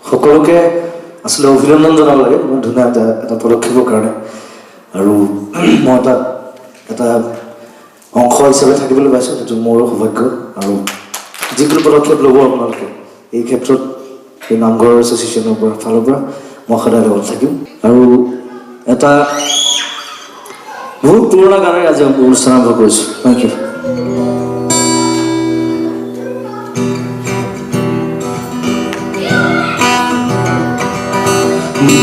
সকলোকে আসলে অভিনন্দন জনাব লাগে ইমান ধুনীয়া এটা পদক্ষেপৰ কাৰণে আৰু মই এটা অংশ হিচাপে থাকিবলৈ পাইছোঁ সেইটো মোৰো সৌভাগ্য আৰু যিকোনো পদক্ষেপ ল'ব আপোনালোকে এই ক্ষেত্ৰত এই নামঘৰ এছ'চিয়েশ্যনৰ ফালৰ পৰা মই সদায় লগত থাকিম আৰু এটা বহুত পুৰণা গানেৰে আজি অনুষ্ঠান আৰম্ভ কৰিছোঁ থেংক ইউ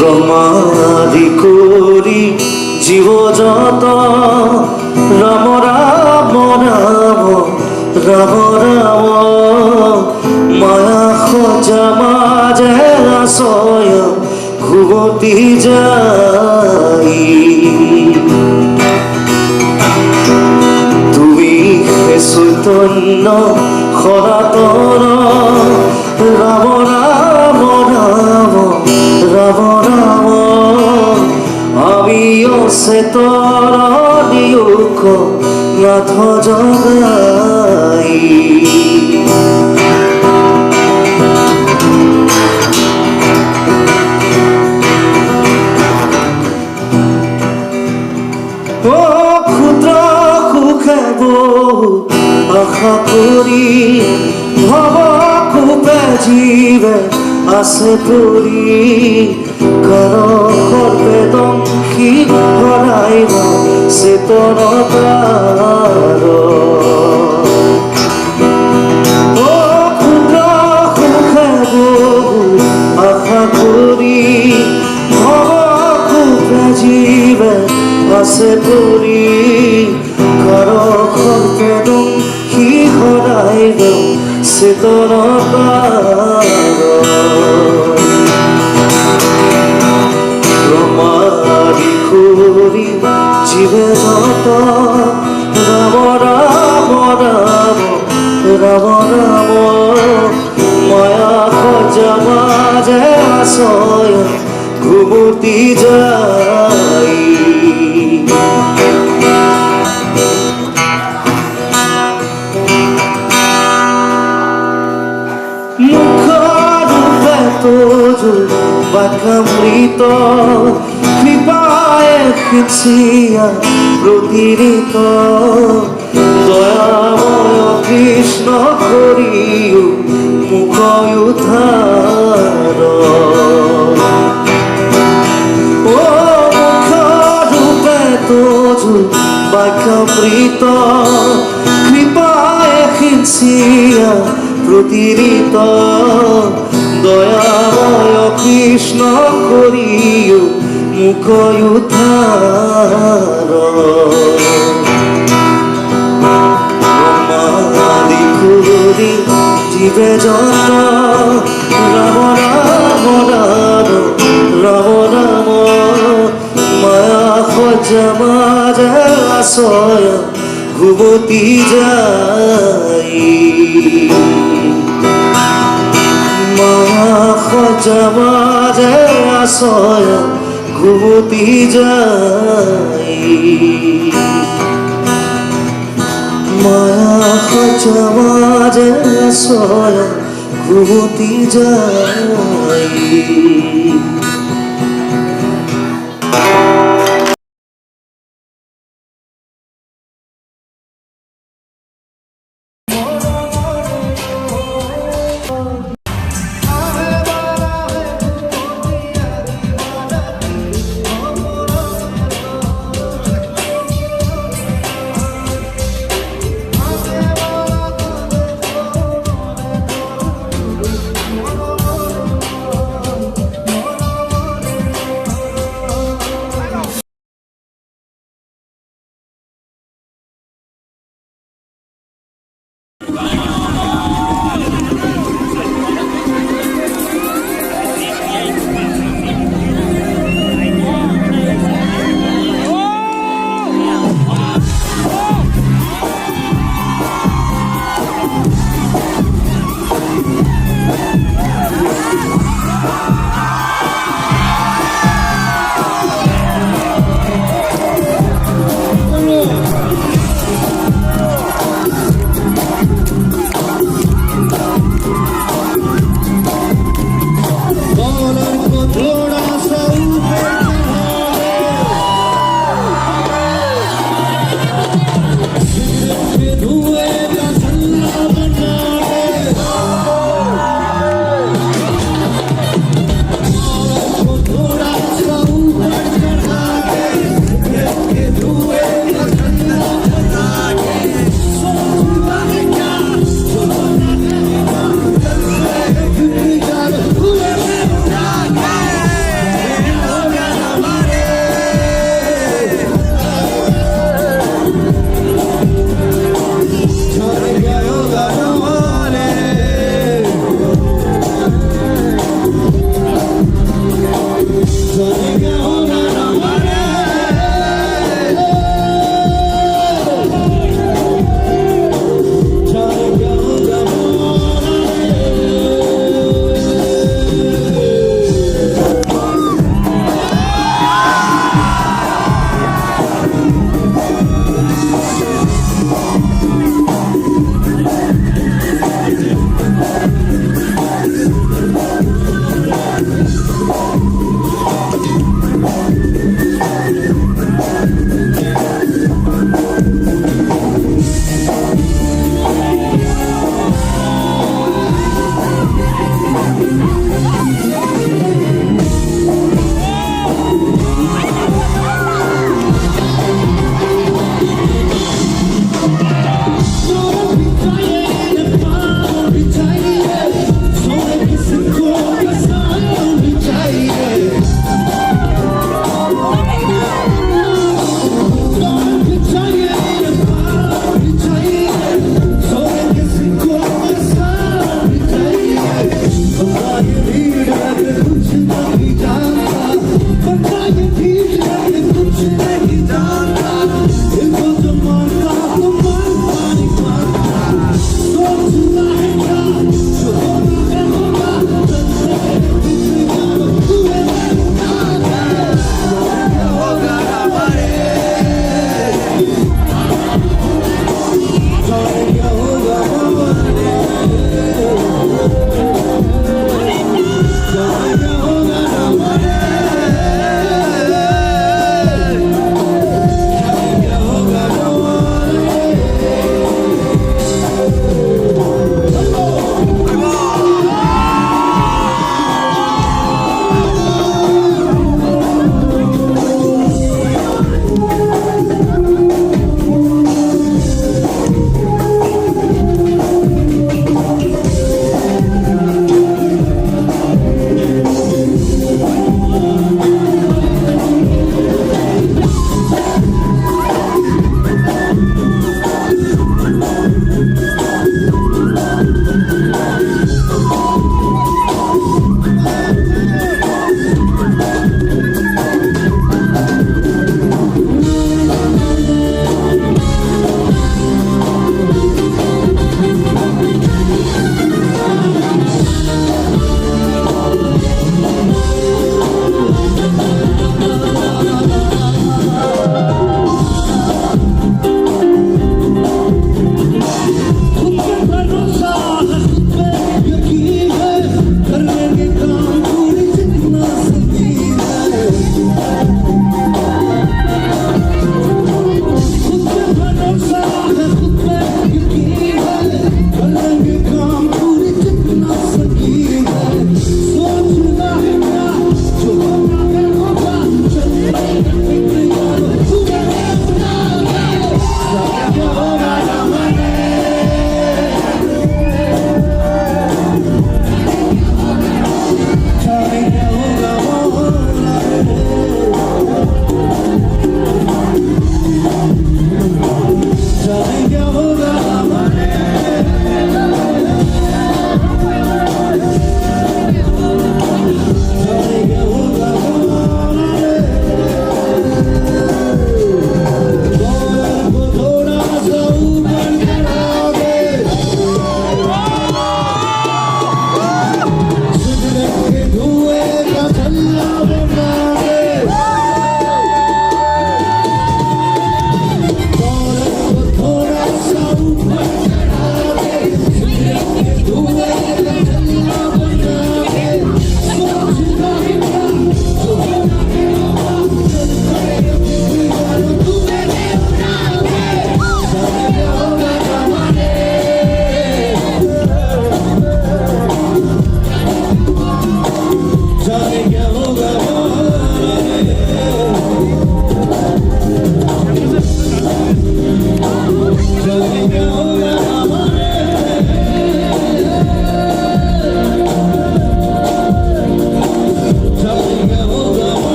ব্রহ্মাদি করি জীব যত রাম রাম রাম রাম রাম মায়া খোঁজা মাঝে আশয় ঘুমতি যাই তুমি হে চৈতন্য সনাতন রাম রাম রাম রাম রাম আমি অচেতন নিয়োগ নাথ জগাই ক্ষুদ্র সুখে বহু আশা করি ভব কূপে জীবে আছে পৰি কৰ সৰ্বেদংশী হৰাইব চেতনতাৰ ক্ষুদ্ৰ সুখে বহু আশা কৰি ভৱ কূপে জীৱে আছে পৰি কৰ সৰ্বেদংশী হৰাইব চেতনতাৰ ব্রহ্মাদি করি জীবে যত রাম রাম রাম রাম রাম মায়া খোঁজা মাঝে আশয় ঘুমতি যাই মুখরূপে তোজু বাক্যামৃত কৃপায় খিচিয়া প্রতিরিত দয়াময় কৃষ্ণ করিও মুখ উদ্ধার ও মুখরূপে তোজু বাক্যামৃত কৃপায় খিচিয়া প্রতিরিত দয়াময় কৃষ্ণ করিও মুখ উদ্ধার ব্রহ্মাদি করি জীবে যত রাম রাম রাম রাম রাম মায়া খোঁজা মাঝে আশয় ঘুমতি যাই মায়া খোঁজা মাঝে আশয় ঘুমতি যাই মায়া খোঁজা মাঝে আশয় ঘুমতি যাই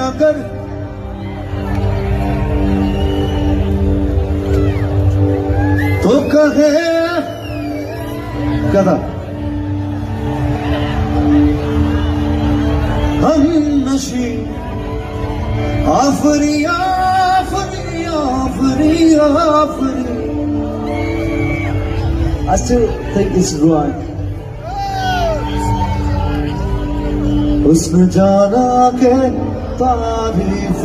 अगर तो कहे क्या था हम नशी आफरी आफरी आफरी आफरी I still think it's right. उसने जाना के तारीफ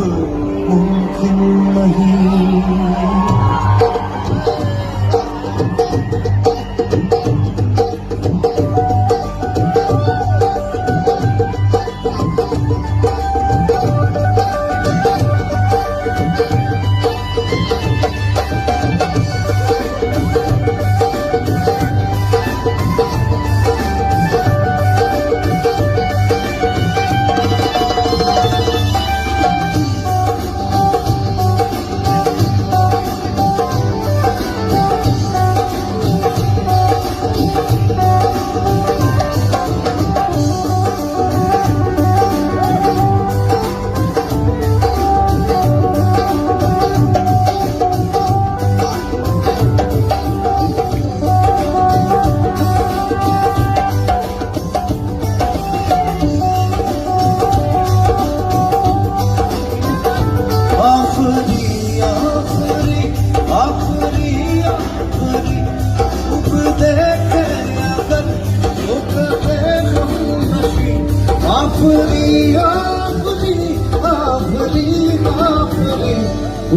मुमकिन नहीं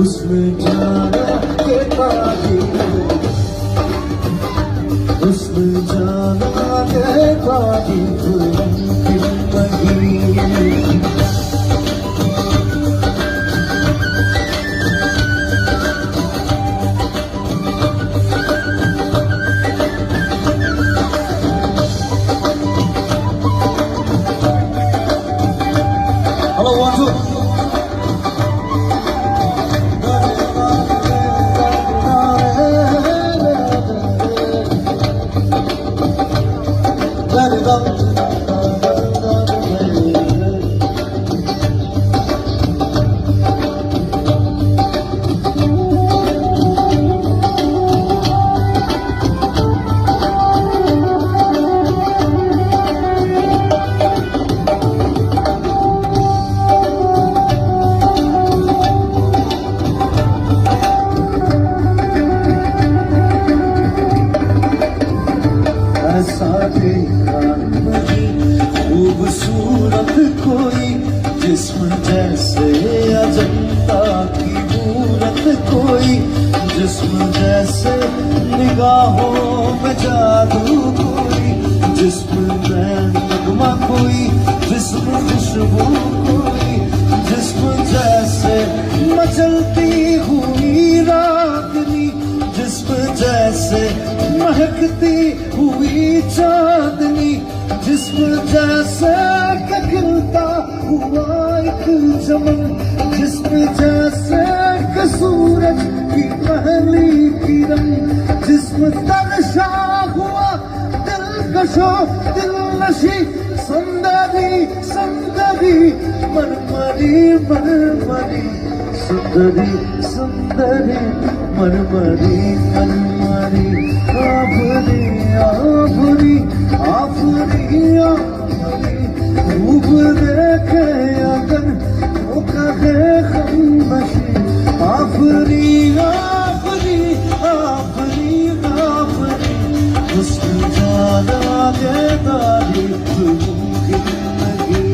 उसमें जाना के तारीफ उसमें जाना के तारीफ मुमकिन नहीं Hello, 1, 2. Let it go. ऐसा देखा नहीं खूबसूरत कोई जिस्म जैसे अजंता की मूरत कोई जिस्म जैसे निगाहों में जादू कोई जिस्म में नगमा कोई जिस्म खुशबू कोई जिस्म जैसे मचलती हुई रागनी जिस्म जैसे महकती हुई चांदनी जिस्म जैसे खिलता हुआ एक चमन जिस्म जैसे कि सूरज की पहली किरण जिस्म तगशा हुआ दिलकशो दिलनशी सुंदरी सुंदरी मरमरी मरमरी सुंदरी सुंदरी मरमरी मरमरी आफरी आफरी आफरी आफरी खूब देखे अगर वो कहे खामोशी आफरी आफरी आफरी आफरी उसमें जाना के तारीफ मुमकिन नहीं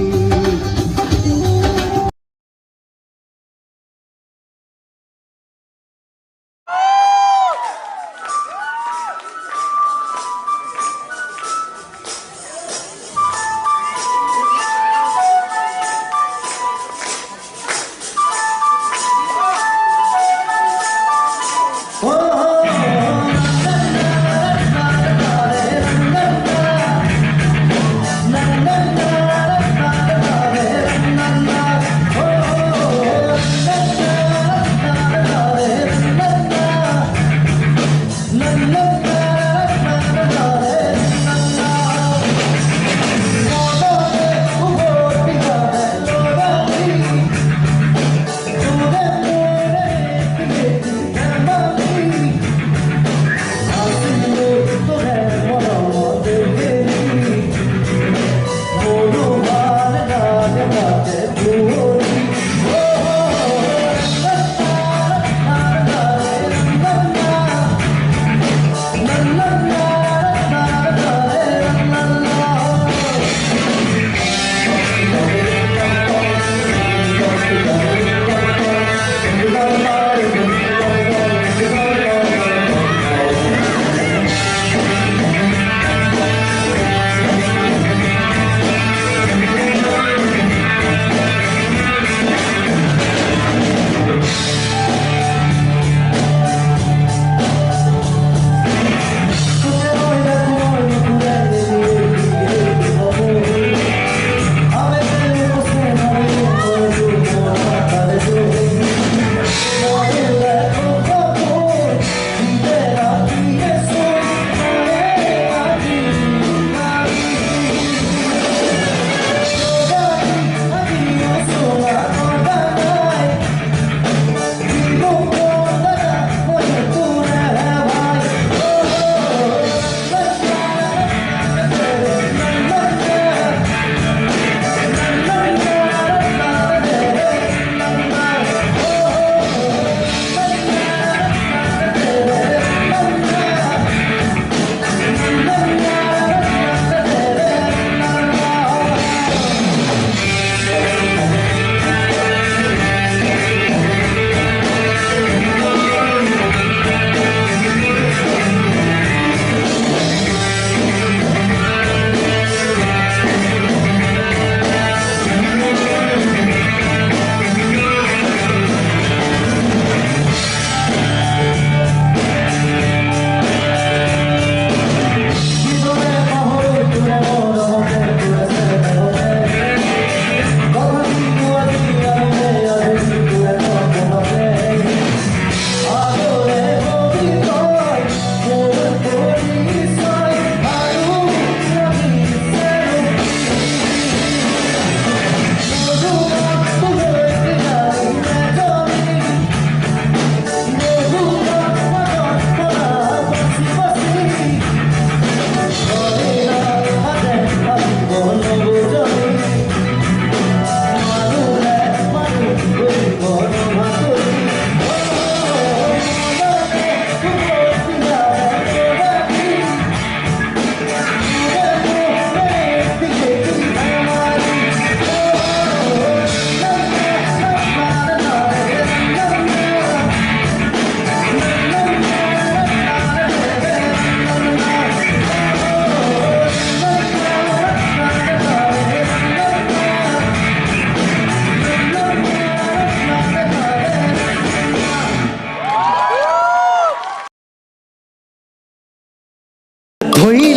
ধৰি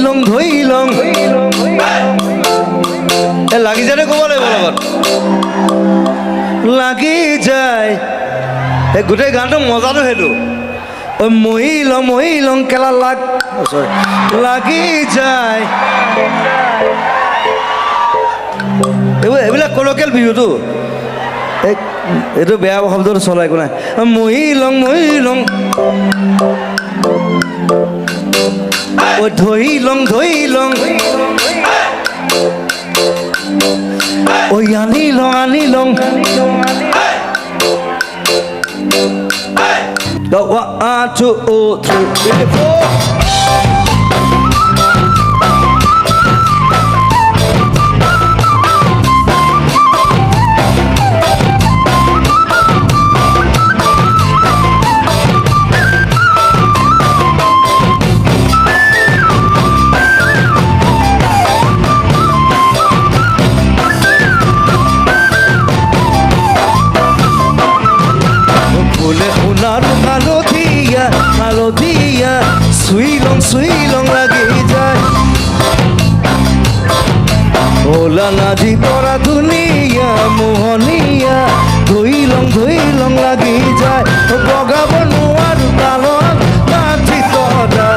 লং এ লাগি যায় ক'ব লাগিব লগত লাগি যায় এই গোটেই গানটো মজাটো সেইটো মহি লং কেলা লাগি যায় এইবিলাক কলকিয়েল বিহুটো এইটো বেয়া শব্দটো চলাই একো নাই মহি লং ধৰি লং আনি লং 1, 2, 3, 4 হালধীয়া চুই লং লাগি যায় ওলা নাজি পৰা ধুনীয়া মোহনীয়া ধুই লং লাগি যায় বগাব নোৱাৰো তালত নাচি তৰা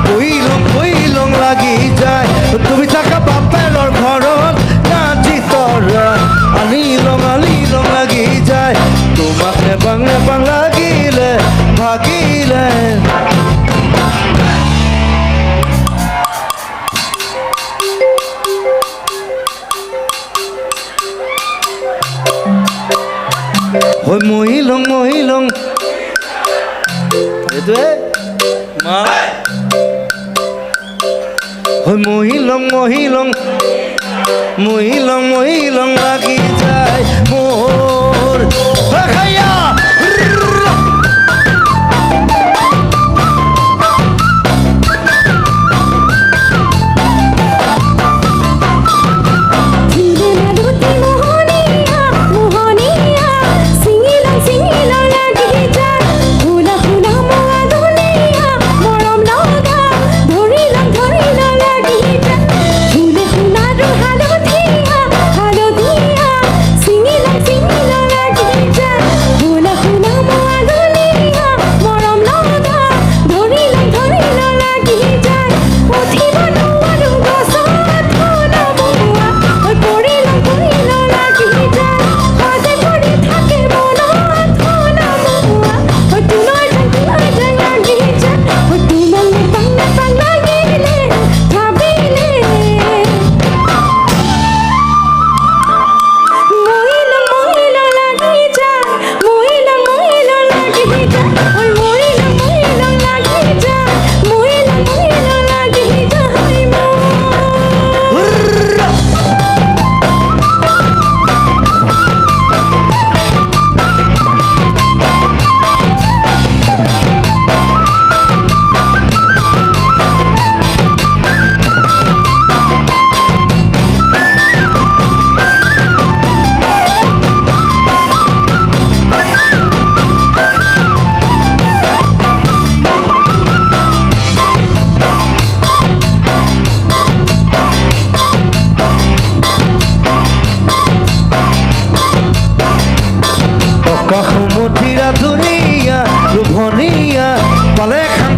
বহি লং লাগি যায় তুমি থাকা বাপেৰৰ ঘৰত নাচি তৰা আনি লং লাগি যায় তোমাক নেপাং লাগিলে ভাগিলে মহি লং এইটোৱে মা মহি লং লাগি যায় মোৰ খাইয়া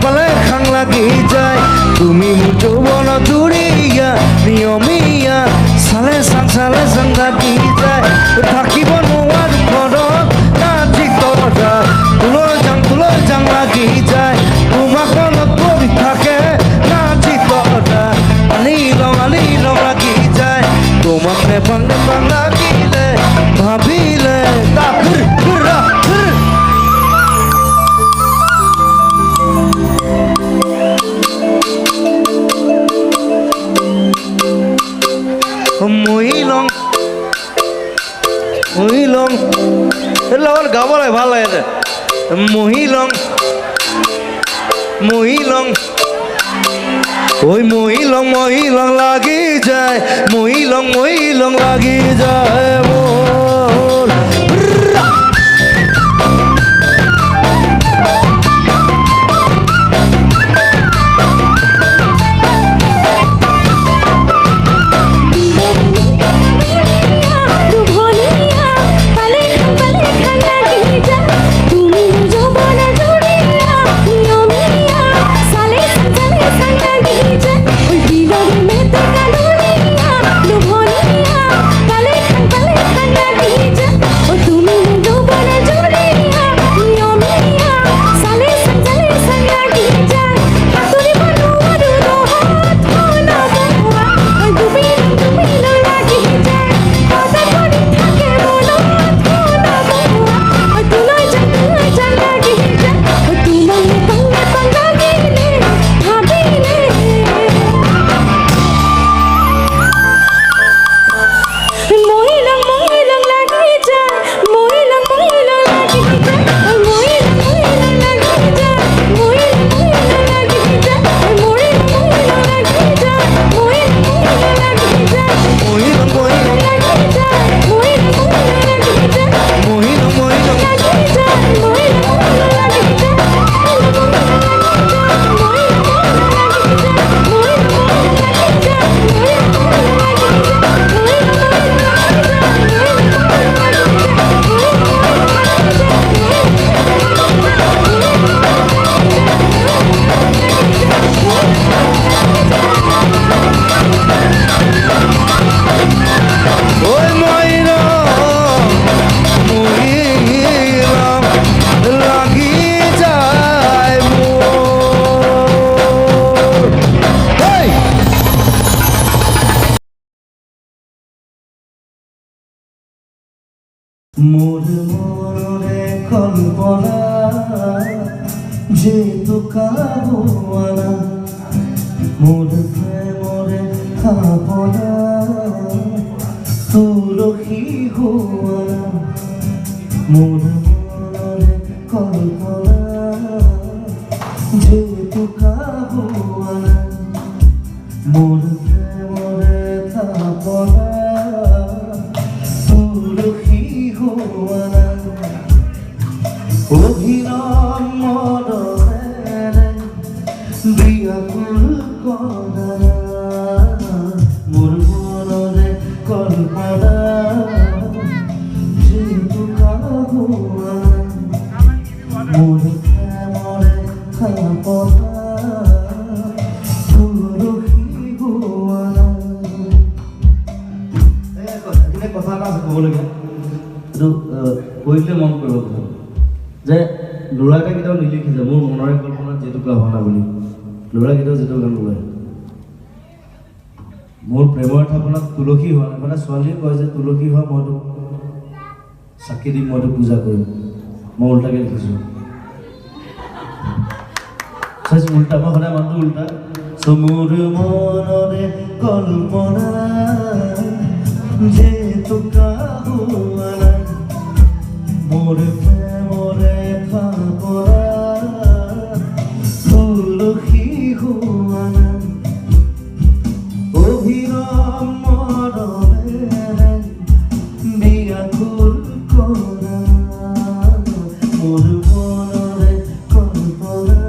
পালে খাং লাগি যায় তুমি মোৰ যৌৱন জুৰিয়া নিয়মীয়া চালে চাং লাগি যায় থাকিব নোৱাৰো ঘৰত নাচি তৰা তুলৈ যাং লাগি যায় তোমাক মনত পৰি থাকে নাচি তৰা আলি লং লাগি যায় তোমাক নেপাং লাগিলে ভাবিলে মহি লং লগত গাব লাগে ভাল লাগে মহি লং মহি লং লাগি যায় মহি লং লাগি যায় মোৰ কাহুৱানা মোৰ প্ৰেমৰে থাপনা তুলসী হোৱানা মোৰ মনৰে কল্পনা যেতু কাহুৱানা মোৰ প্ৰেমৰে থাপনা তুলসী হোৱানা অভিনৱ মদৰে বিয়াকুল কৰা মোৰ মনৰে কল্পনা যেতু কাহুৱানা মোৰ প্ৰেমৰে থাপনা তুলসী হোৱানা কথা এটা আছে ক'বলগীয়া এইটো কৈছিলে মন কৰিব কথা যে ল'ৰাকে কেতিয়াও নিলিখিছে মোৰ মনৰে কল্পনাত যিটো কোৱা হোৱা নাই বুলি ল'ৰা কেতিয়াও যিটো গান নোলায় মোৰ প্ৰেমৰ থাপনাত তুলসী হোৱা নাই মানে ছোৱালীয়ে কয় যে তুলসী হোৱা মইতো চাকি দিম মইতো পূজা কৰিম মই উল্টাকৈ লিখিছোঁ চাইছোঁ উল্টা মই সদায় মানুহটো উল্টা চ' মোৰ মনৰে কল্পনা যেতু কাহুৱানা মোৰ প্ৰেমৰে থাপনা তুলসী হোৱানা অভিনৱ মদৰে বিয়াকুল কৰা মোৰ মনৰে কল্পনা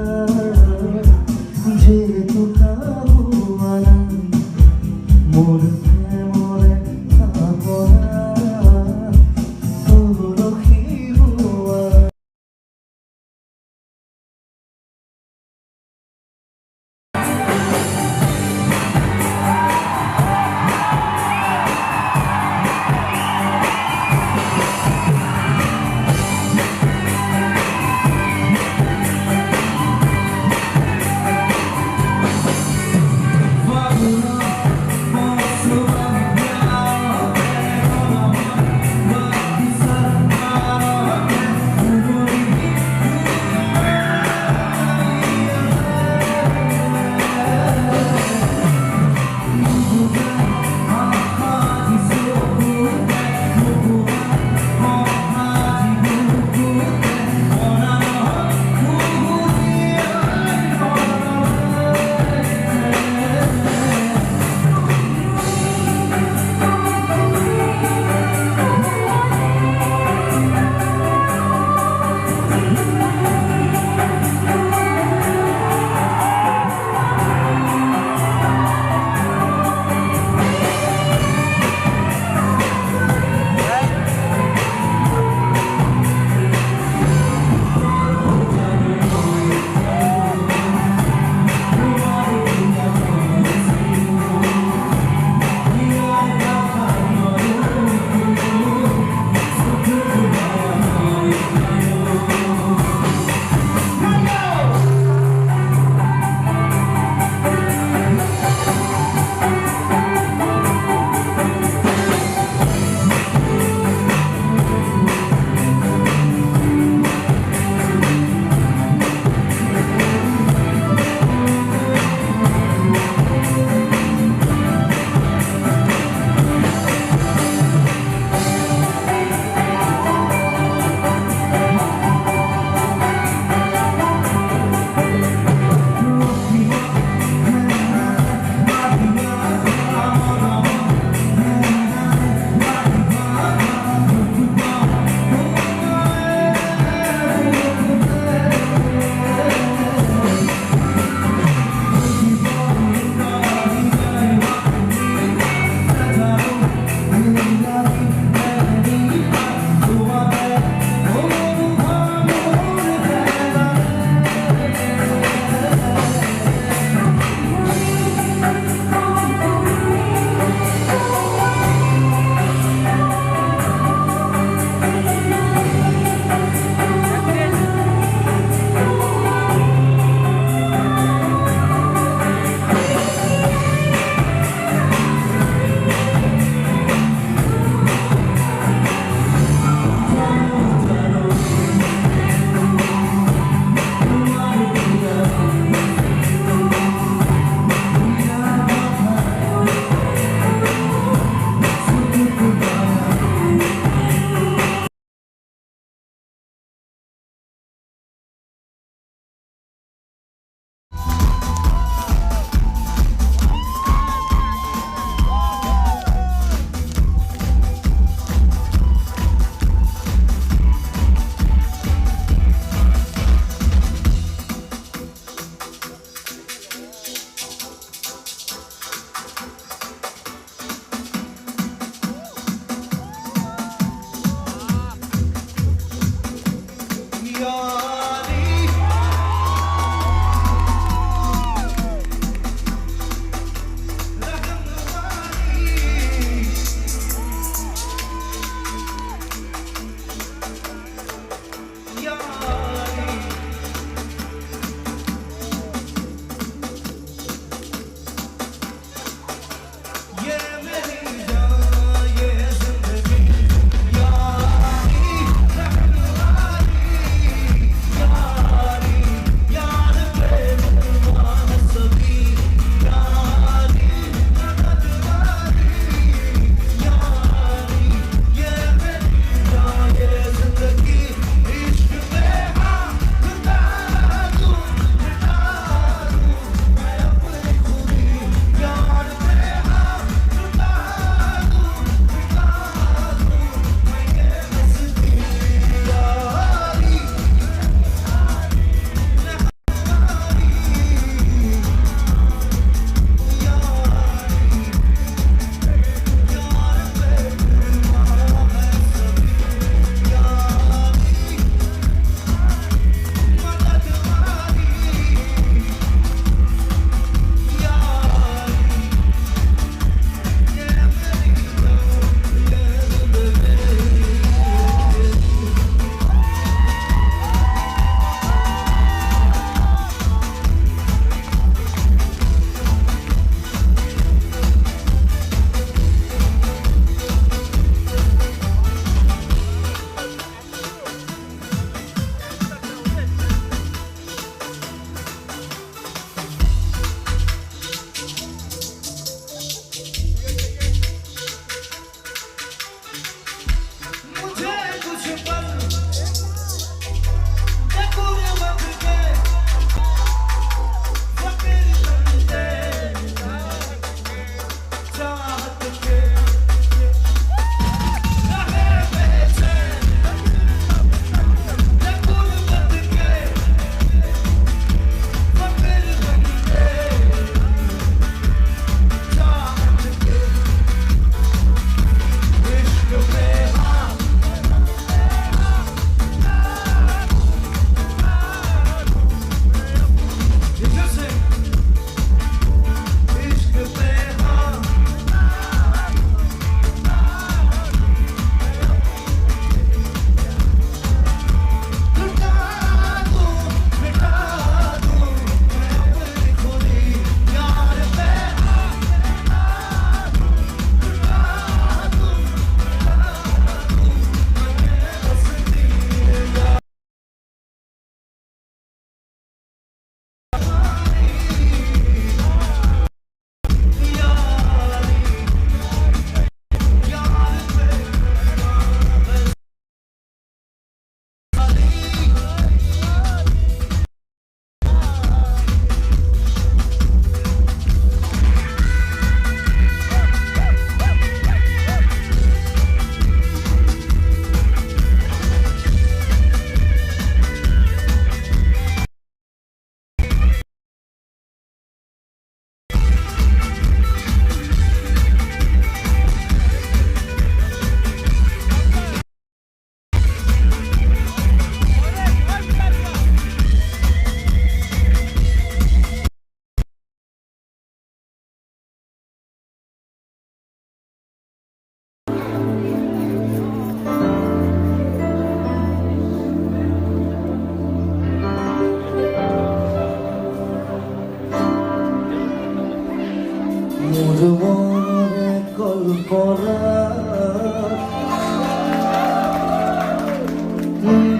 যেতু কাহুৱানা মোৰ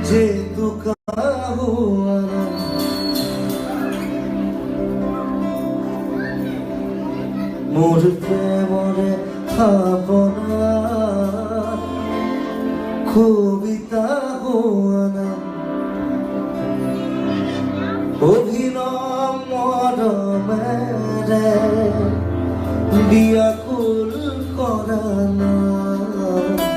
যেটুকা হোৱা নাই মোৰ প্ৰেমৰে ভাৱনাত কবিতা হোৱা নাই অভিনৱ মৰমেৰে বিয়াকুল কৰা নাই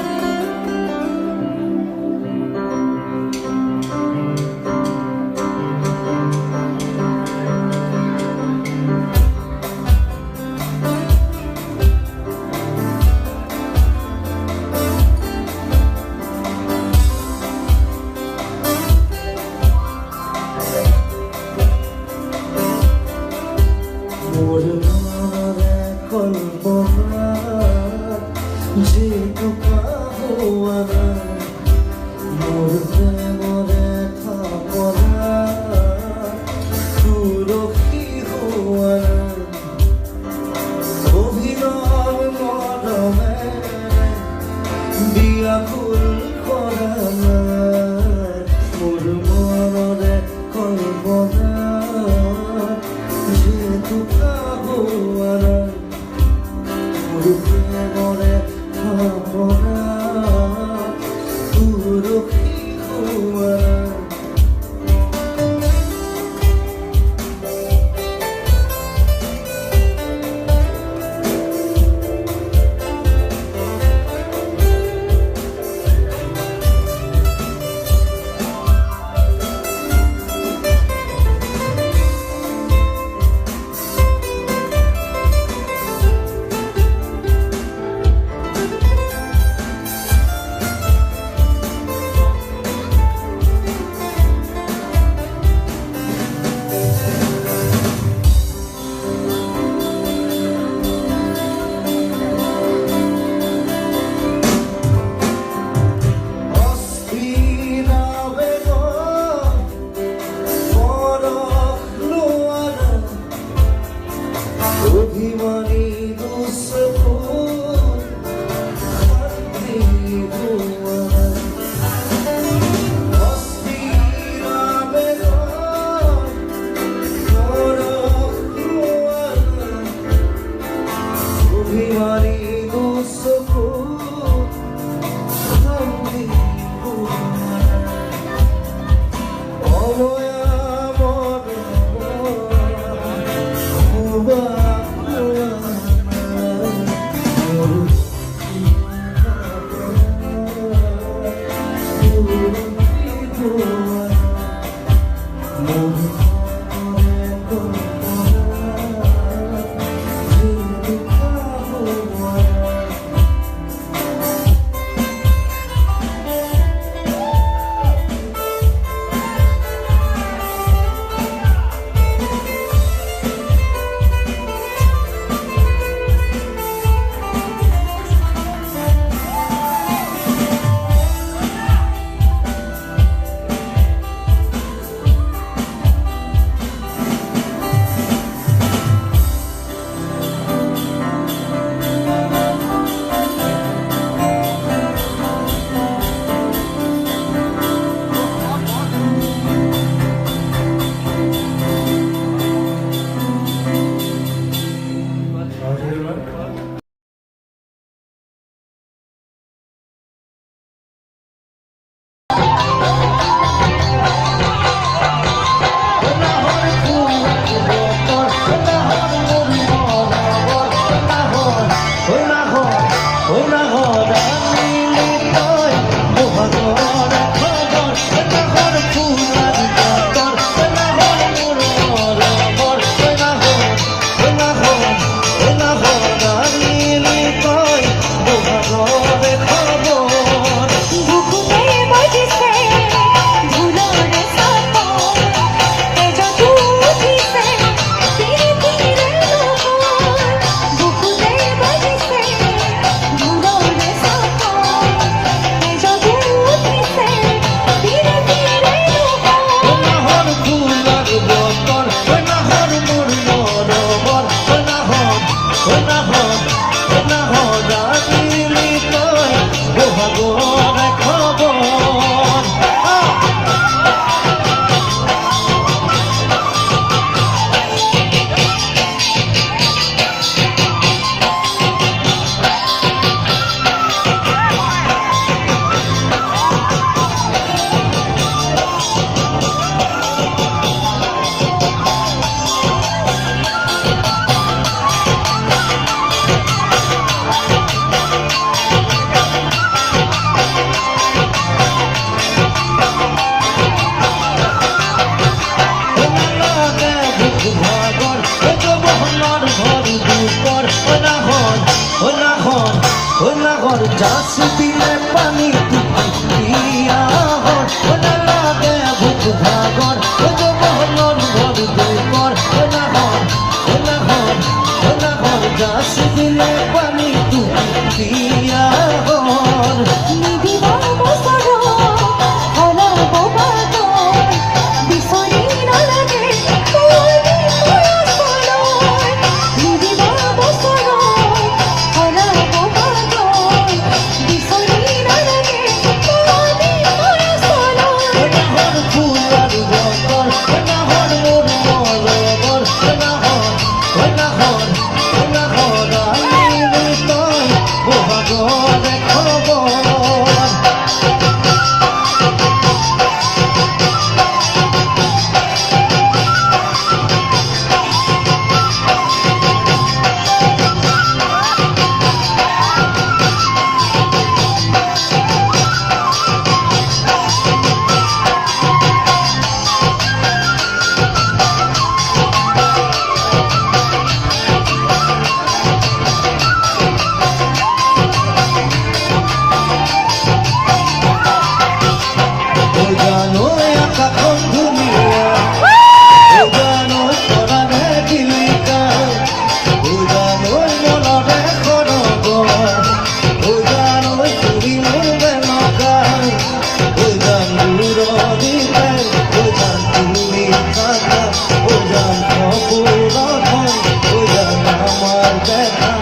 মোৰ মনৰে কল্পনাত যেটুকা হোৱা নাই মোৰ প্ৰেমৰে থাপনাত তুলসী হোৱা নাই অভিনৱ মৰমেৰে বিয়াকুল কৰা নাই মোৰ মনৰে কল্পনাত যেটুকা হোৱা নাই মোৰ প্ৰেমৰে ভাৱনাত তুলসী হোৱা জানৈ আকাশখন ধুনীয়া জানৈ তৰাৰে জিলিকা জানৈ মনৰে সৰগৰ জানৈ তুমি মোৰ বেনকা জান দূৰদিতে জান তুমি থাকা জান সপোনত জান আমাৰ দেখা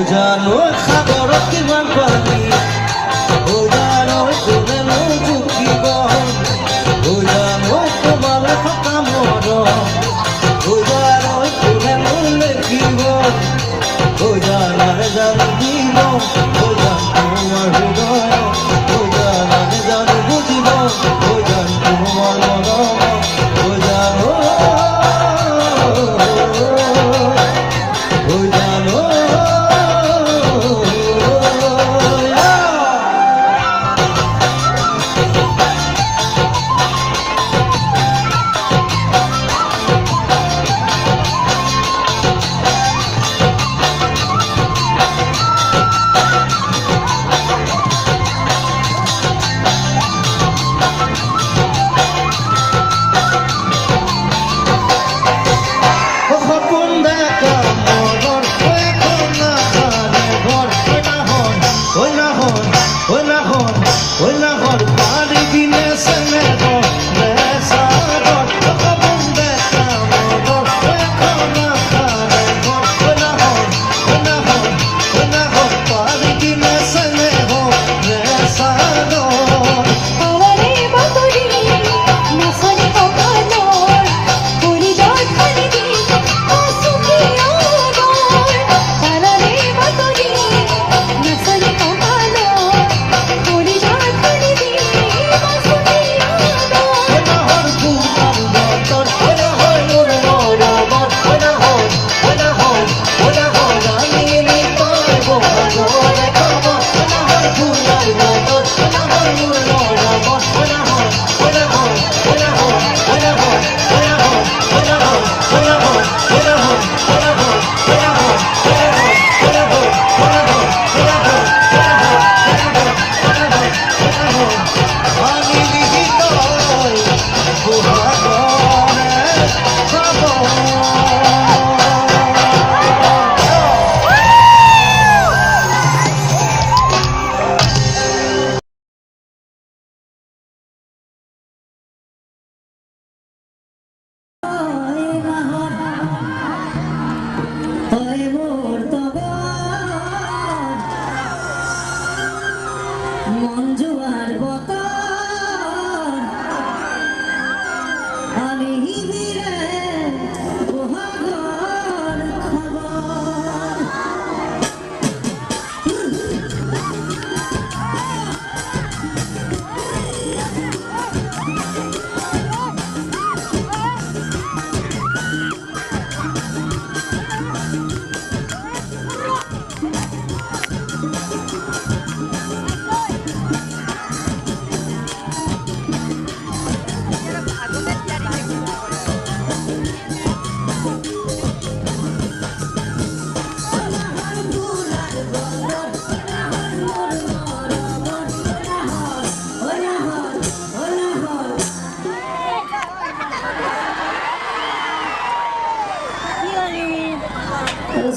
জানৈ সাগৰত কিমান পানী জানৈ কোনেনো জুখিব জানৈ তোমালৈ থকা মৰম জানৈ কোনেনো লেখিব জানাৰে জান দিব জান তোমাৰ হৃদয় জানাৰে জান বুজিব জান তোমাৰ মৰম জানৈ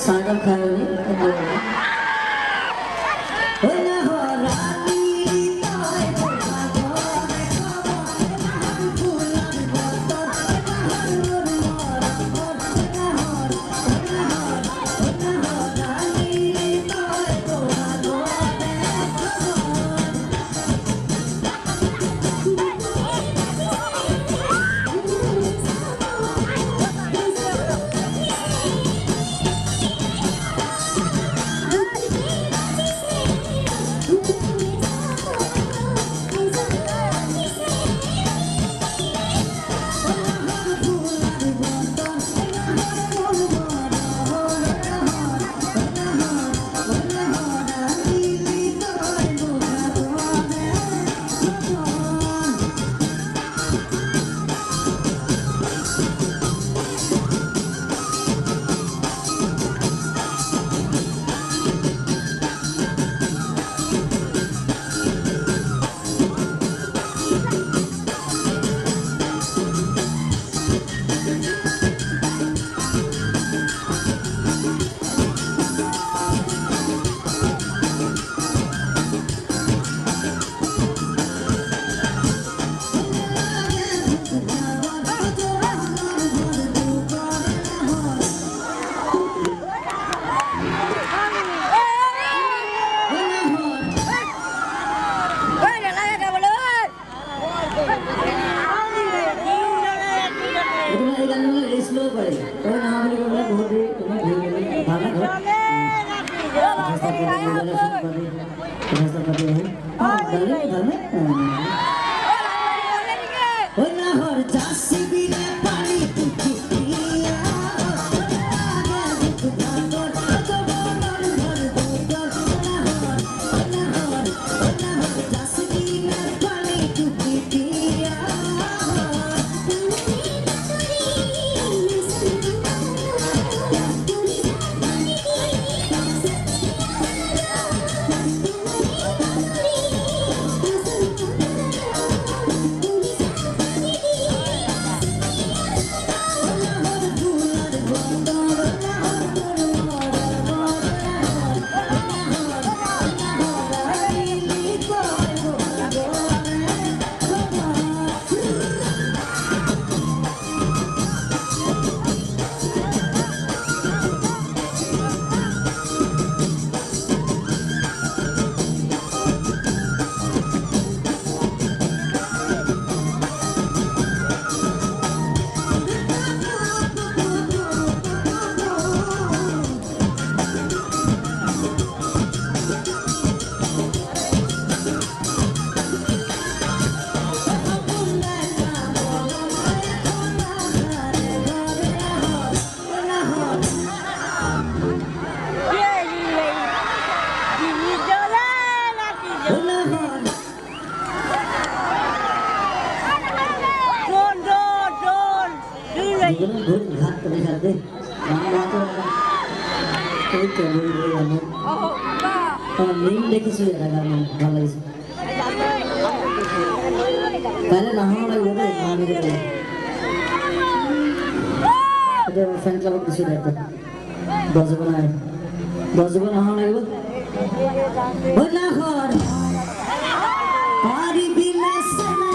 Sagar Khairi. ওই না বলে বলে বহুত তোমার ভুল ভালো ঘর রাস্তা করে বলে ফোন করে রাস্তা করে দালে দালে ওই না হর চাষি বিনা পানি তুই পিয়া ঘুর ঘাট করে খেলতে এই তো বই আমার মেইন দেখেছি এটা গান ভালো লাগছে তাহলে না হওয়া লাগবে না আমি করে এটা ফ্যান ক্লাব কিছু দেখতে 10 জন না হওয়া লাগবে ওই না হর পারি বিনাশ না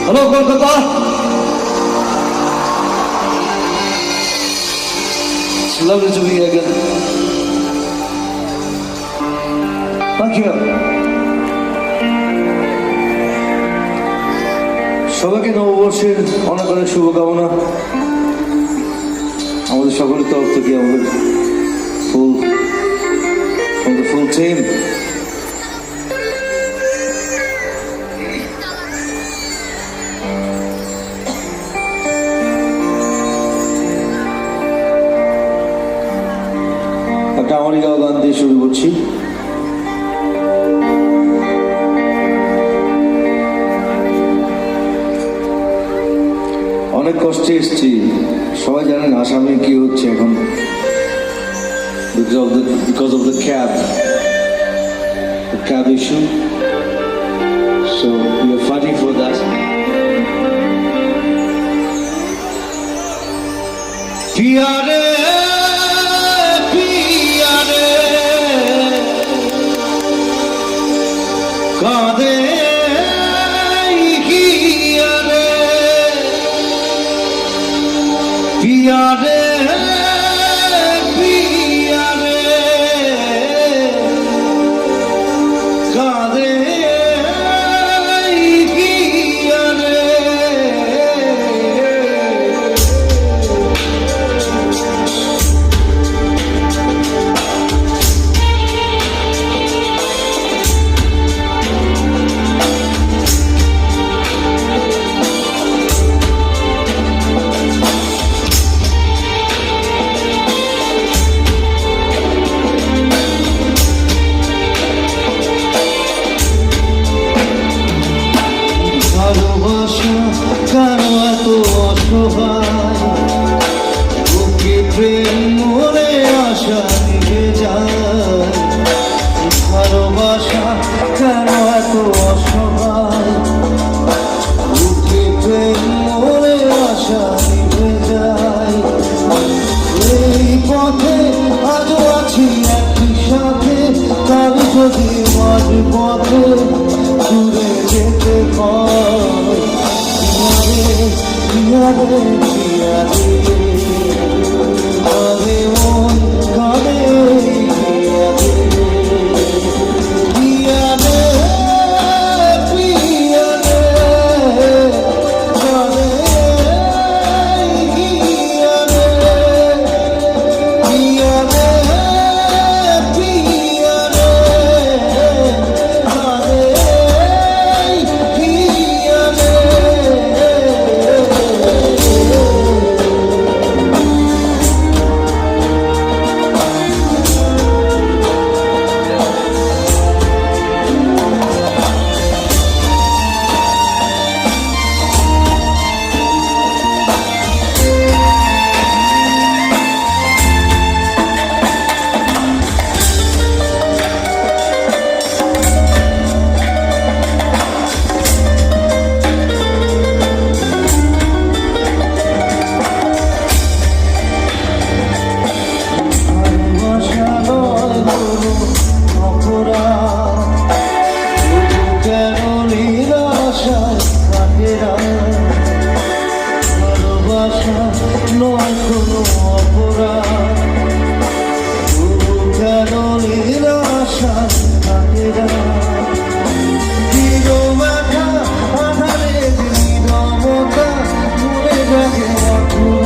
Hello, Kolkata. It's lovely to be here again. Thank you. সবাইকে নববর্ষের অনেক অনেক শুভকামনা আমাদের সকলের তরফ থেকে আমাদের ফুল টিম একটা আমারই গাওয়া গান দিয়ে শুরু করছি। অনেক কষ্টে এসেছি, সবাই জানেন আসামে কি হচ্ছে এখন, because of the cab issue, so we are fighting for that. Piyare কাঁদে কি ভালোবাসা কেন এত অসহায় বুকে প্রেম মরে আশা নিভে যায় ভালোবাসা কেন এত অসহায় বুকে প্রেম মরে আশা নিভে যায় এই পথে আজও আছি একই সাথে কাল যদি মাঝ পথে ঘুরে যেতে হয় কিয়ারে কাঁদে মন কাঁদে কিয়ারে পিয়ারে কাঁদে কিয়ারে পিয়ারে পিয়ারে কাঁদে নয় কোনো অপরাধ কেন নিরাশা থাকে না ব্যথা আধারে নীরবতা মনে জাগে রাখে